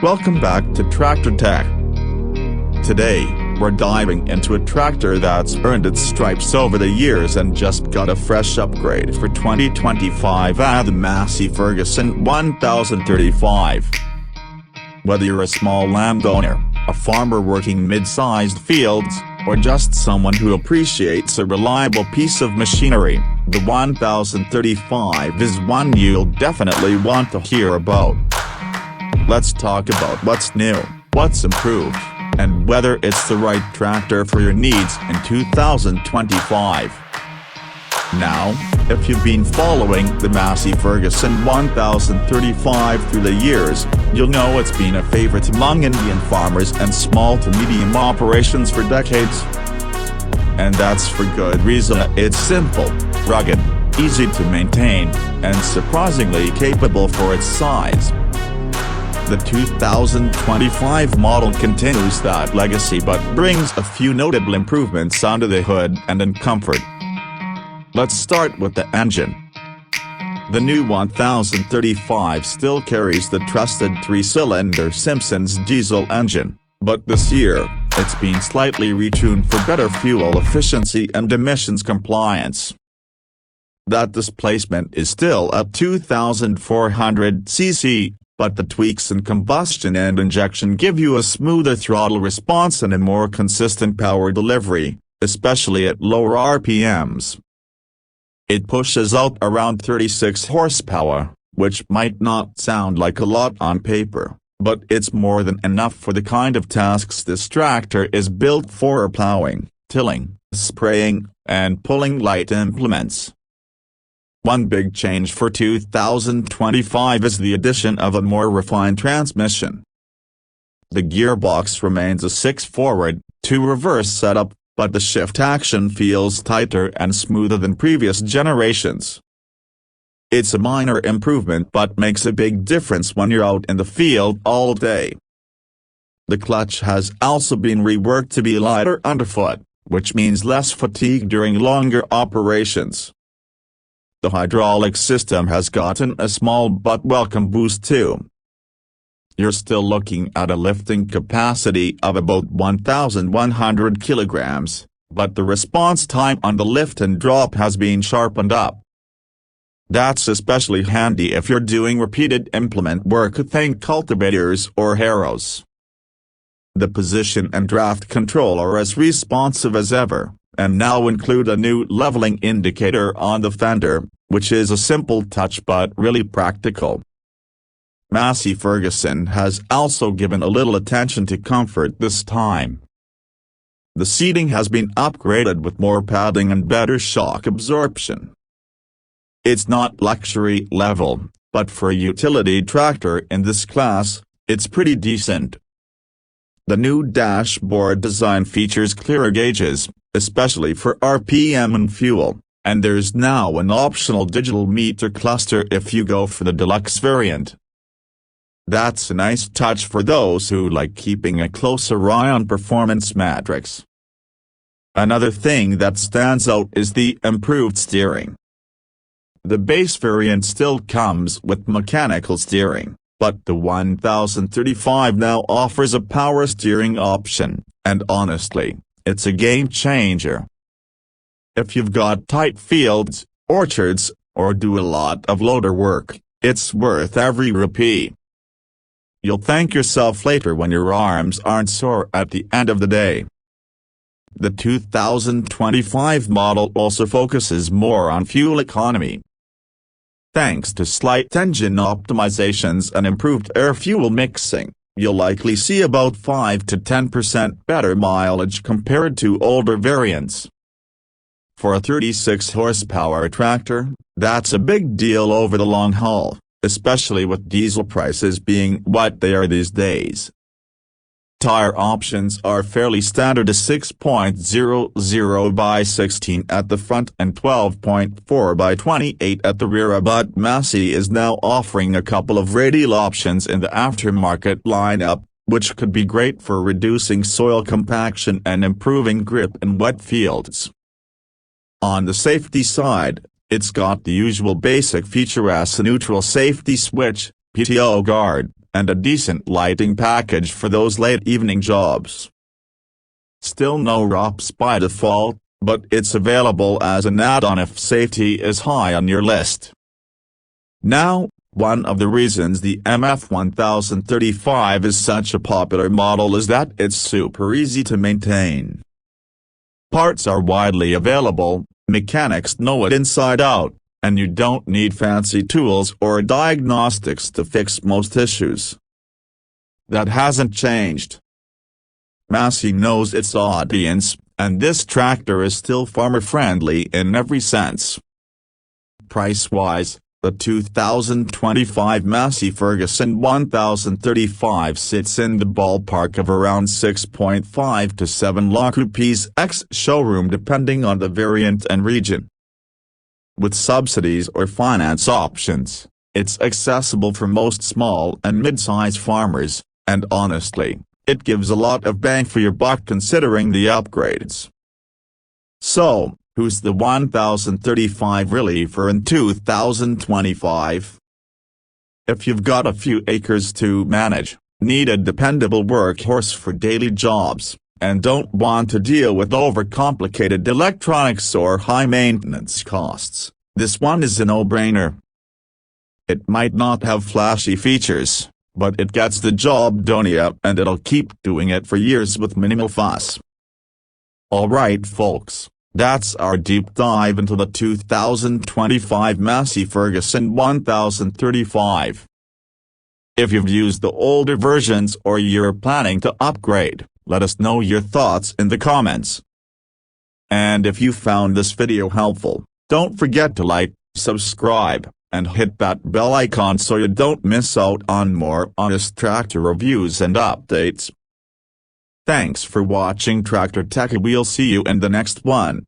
Welcome back to Tractor Tech. Today, we're diving into a tractor that's earned its stripes over the years and just got a fresh upgrade for 2025 at the Massey Ferguson 1035. Whether you're a small landowner, a farmer working mid-sized fields, or just someone who appreciates a reliable piece of machinery, the 1035 is one you'll definitely want to hear about. Let's talk about what's new, what's improved, and whether it's the right tractor for your needs in 2025. Now, if you've been following the Massey Ferguson 1035 through the years, you'll know it's been a favorite among Indian farmers and small to medium operations for decades. And that's for good reason. It's simple, rugged, easy to maintain, and surprisingly capable for its size. The 2025 model continues that legacy but brings a few notable improvements under the hood and in comfort. Let's start with the engine. The new 1035 still carries the trusted 3-cylinder Simpson's diesel engine, but this year, it's been slightly retuned for better fuel efficiency and emissions compliance. That displacement is still at 2,400 cc, but the tweaks in combustion and injection give you a smoother throttle response and a more consistent power delivery, especially at lower RPMs. It pushes out around 36 horsepower, which might not sound like a lot on paper, but it's more than enough for the kind of tasks this tractor is built for: plowing, tilling, spraying, and pulling light implements. One big change for 2025 is the addition of a more refined transmission. The gearbox remains a 6-forward, 2-reverse setup, but the shift action feels tighter and smoother than previous generations. It's a minor improvement but makes a big difference when you're out in the field all day. The clutch has also been reworked to be lighter underfoot, which means less fatigue during longer operations. The hydraulic system has gotten a small but welcome boost too. You're still looking at a lifting capacity of about 1,100 kilograms, but the response time on the lift and drop has been sharpened up. That's especially handy if you're doing repeated implement work. Think cultivators or harrows. The position and draft control are as responsive as ever, and now include a new leveling indicator on the fender, which is a simple touch but really practical. Massey Ferguson has also given a little attention to comfort this time. The seating has been upgraded with more padding and better shock absorption. It's not luxury level, but for a utility tractor in this class, it's pretty decent. The new dashboard design features clearer gauges, especially for RPM and fuel, and there's now an optional digital meter cluster if you go for the deluxe variant. That's a nice touch for those who like keeping a closer eye on performance metrics. Another thing that stands out is the improved steering. The base variant still comes with mechanical steering, but the 1035 now offers a power steering option, and honestly, it's a game changer. If you've got tight fields, orchards, or do a lot of loader work, it's worth every rupee. You'll thank yourself later when your arms aren't sore at the end of the day. The 2025 model also focuses more on fuel economy. Thanks to slight engine optimizations and improved air-fuel mixing, you'll likely see about 5 to 10% better mileage compared to older variants. For a 36 horsepower tractor, that's a big deal over the long haul, especially with diesel prices being what they are these days. Tire options are fairly standard: a 6.00 by 16 at the front and 12.4 by 28 at the rear, but Massey is now offering a couple of radial options in the aftermarket lineup, which could be great for reducing soil compaction and improving grip in wet fields. On the safety side, it's got the usual basic feature as a neutral safety switch, PTO guard, and a decent lighting package for those late evening jobs. Still no ROPS by default, but it's available as an add-on if safety is high on your list. Now, one of the reasons the MF1035 is such a popular model is that it's super easy to maintain. Parts are widely available, mechanics know it inside out, and you don't need fancy tools or diagnostics to fix most issues. That hasn't changed. Massey knows its audience, and this tractor is still farmer-friendly in every sense. Price-wise, the 2025 Massey Ferguson 1035 sits in the ballpark of around 6.5 to 7 lakh rupees ex-showroom depending on the variant and region. With subsidies or finance options, it's accessible for most small and mid-size farmers, and honestly, it gives a lot of bang for your buck considering the upgrades. So, who's the 1035 really for in 2025? If you've got a few acres to manage, need a dependable workhorse for daily jobs, and don't want to deal with overcomplicated electronics or high maintenance costs, this one is a no-brainer. It might not have flashy features, but it gets the job done, and it'll keep doing it for years with minimal fuss. Alright folks, that's our deep dive into the 2025 Massey Ferguson 1035. If you've used the older versions or you're planning to upgrade, let us know your thoughts in the comments. And if you found this video helpful, don't forget to like, subscribe, and hit that bell icon so you don't miss out on more honest tractor reviews and updates. Thanks for watching Tractor Tech. We'll see you in the next one.